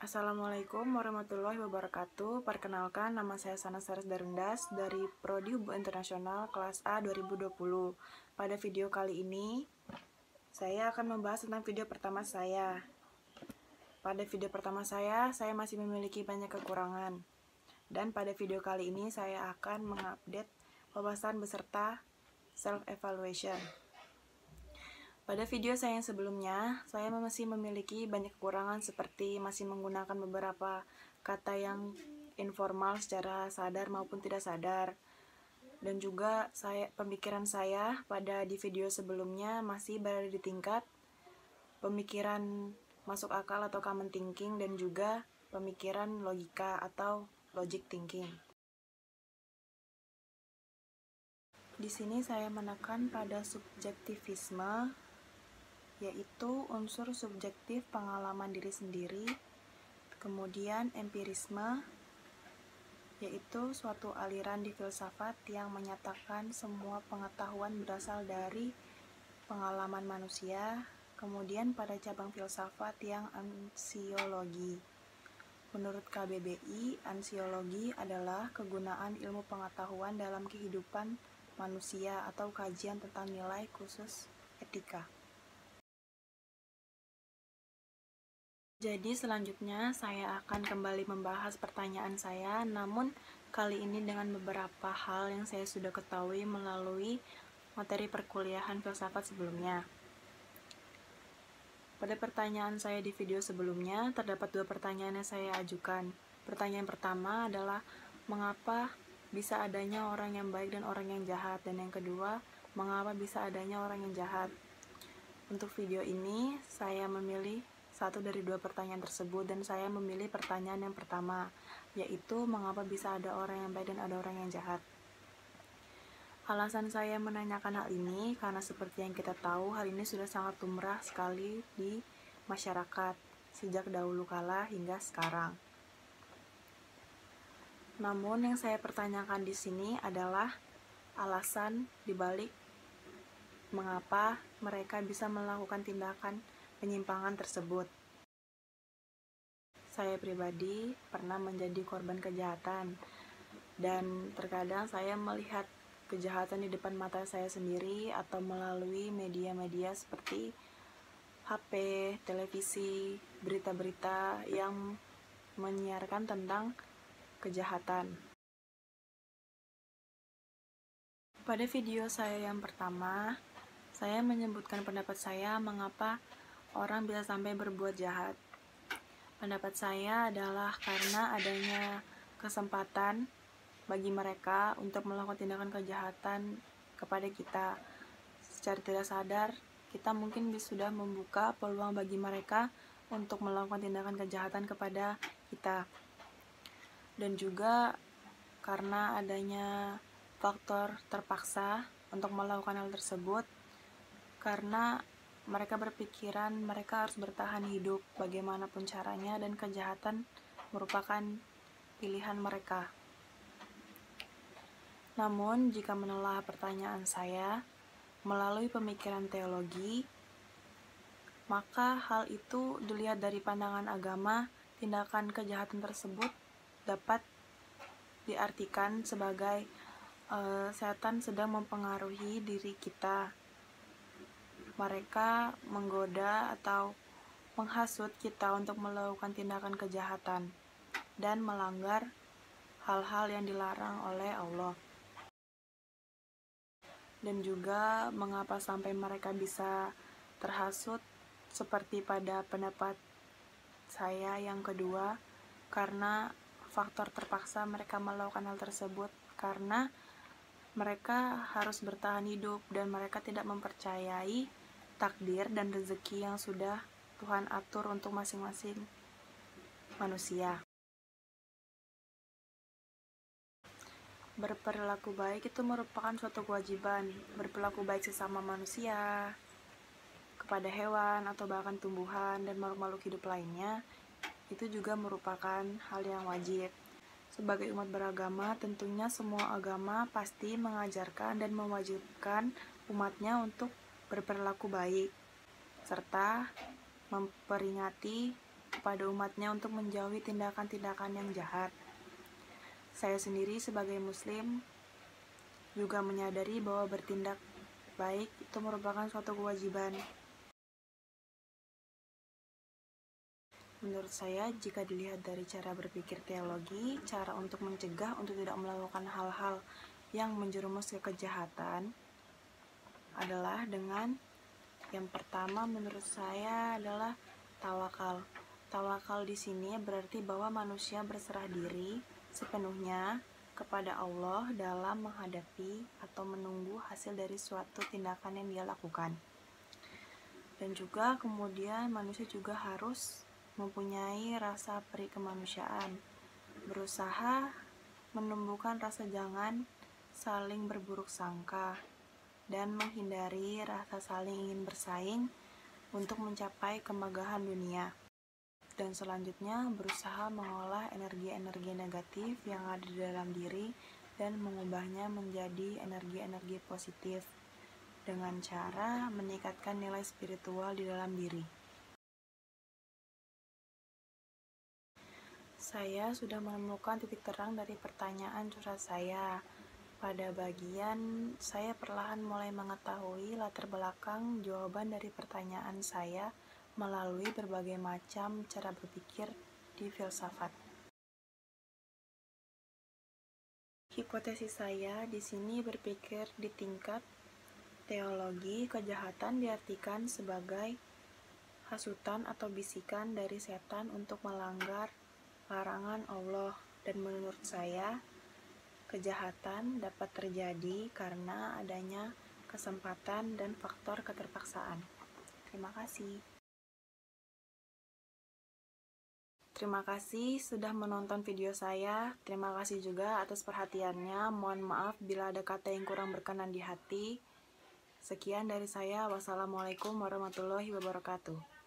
Assalamualaikum warahmatullahi wabarakatuh. Perkenalkan, nama saya Sana Saras Darundas dari Prodi Hubungan Internasional kelas A 2020. Pada video kali ini, saya akan membahas tentang video pertama saya. Pada video pertama saya masih memiliki banyak kekurangan. Dan pada video kali ini, saya akan mengupdate wawasan beserta self-evaluation. Pada video saya yang sebelumnya, saya masih memiliki banyak kekurangan seperti masih menggunakan beberapa kata yang informal secara sadar maupun tidak sadar. Dan juga pemikiran saya pada di video sebelumnya masih berada di tingkat pemikiran masuk akal atau common thinking dan juga pemikiran logika atau logic thinking. Di sini saya menekan pada subjektivisme, yaitu unsur subjektif pengalaman diri sendiri. Kemudian empirisme, yaitu suatu aliran di filsafat yang menyatakan semua pengetahuan berasal dari pengalaman manusia. Kemudian pada cabang filsafat yang ansiologi. Menurut KBBI, ansiologi adalah kegunaan ilmu pengetahuan dalam kehidupan manusia atau kajian tentang nilai khusus etika. Jadi selanjutnya saya akan kembali membahas pertanyaan saya, namun kali ini dengan beberapa hal yang saya sudah ketahui melalui materi perkuliahan filsafat sebelumnya. Pada pertanyaan saya di video sebelumnya, terdapat dua pertanyaan yang saya ajukan. Pertanyaan pertama adalah, mengapa bisa adanya orang yang baik dan orang yang jahat? Dan yang kedua, mengapa bisa adanya orang yang jahat? Untuk video ini, saya memilih satu dari dua pertanyaan tersebut, dan saya memilih pertanyaan yang pertama, yaitu mengapa bisa ada orang yang baik dan ada orang yang jahat. Alasan saya menanyakan hal ini karena seperti yang kita tahu, hal ini sudah sangat lumrah sekali di masyarakat sejak dahulu kala hingga sekarang. Namun yang saya pertanyakan di sini adalah alasan dibalik mengapa mereka bisa melakukan tindakan penyimpangan tersebut. Saya pribadi pernah menjadi korban kejahatan, dan terkadang saya melihat kejahatan di depan mata saya sendiri atau melalui media-media seperti HP, televisi, berita-berita yang menyiarkan tentang kejahatan. Pada video saya yang pertama, saya menyebutkan pendapat saya mengapa orang bisa sampai berbuat jahat. Pendapat saya adalah karena adanya kesempatan bagi mereka untuk melakukan tindakan kejahatan kepada kita. Secara tidak sadar, kita mungkin sudah membuka peluang bagi mereka untuk melakukan tindakan kejahatan kepada kita. Dan juga karena adanya faktor terpaksa untuk melakukan hal tersebut, karena mereka berpikiran mereka harus bertahan hidup bagaimanapun caranya, dan kejahatan merupakan pilihan mereka. Namun, jika menelaah pertanyaan saya melalui pemikiran teologi, maka hal itu dilihat dari pandangan agama. Tindakan kejahatan tersebut dapat diartikan sebagai setan sedang mempengaruhi diri kita. Mereka menggoda atau menghasut kita untuk melakukan tindakan kejahatan dan melanggar hal-hal yang dilarang oleh Allah. Dan juga mengapa sampai mereka bisa terhasut seperti pada pendapat saya yang kedua, karena faktor terpaksa mereka melakukan hal tersebut karena mereka harus bertahan hidup dan mereka tidak mempercayai takdir dan rezeki yang sudah Tuhan atur untuk masing-masing manusia. Berperilaku baik itu merupakan suatu kewajiban. Berperilaku baik sesama manusia, kepada hewan atau bahkan tumbuhan dan makhluk-makhluk hidup lainnya, itu juga merupakan hal yang wajib. Sebagai umat beragama, tentunya semua agama pasti mengajarkan dan mewajibkan umatnya untuk berperilaku baik, serta memperingati kepada umatnya untuk menjauhi tindakan-tindakan yang jahat. Saya sendiri sebagai muslim juga menyadari bahwa bertindak baik itu merupakan suatu kewajiban. Menurut saya, jika dilihat dari cara berpikir teologi, cara untuk mencegah untuk tidak melakukan hal-hal yang menjerumus ke kejahatan adalah dengan yang pertama menurut saya adalah tawakal. Tawakal di sini berarti bahwa manusia berserah diri sepenuhnya kepada Allah dalam menghadapi atau menunggu hasil dari suatu tindakan yang dia lakukan. Dan juga kemudian manusia juga harus mempunyai rasa peri kemanusiaan, berusaha menumbuhkan rasa jangan saling berburuk sangka, dan menghindari rasa saling ingin bersaing untuk mencapai kemegahan dunia. Dan selanjutnya berusaha mengolah energi-energi negatif yang ada di dalam diri dan mengubahnya menjadi energi-energi positif dengan cara meningkatkan nilai spiritual di dalam diri. Saya sudah menemukan titik terang dari pertanyaan curhat saya. Pada bagian, saya perlahan mulai mengetahui latar belakang jawaban dari pertanyaan saya melalui berbagai macam cara berpikir di filsafat. Hipotesis saya di sini berpikir di tingkat teologi. Kejahatan diartikan sebagai hasutan atau bisikan dari setan untuk melanggar larangan Allah, dan menurut saya kejahatan dapat terjadi karena adanya kesempatan dan faktor keterpaksaan. Terima kasih. Terima kasih sudah menonton video saya. Terima kasih juga atas perhatiannya. Mohon maaf bila ada kata yang kurang berkenan di hati. Sekian dari saya. Wassalamualaikum warahmatullahi wabarakatuh.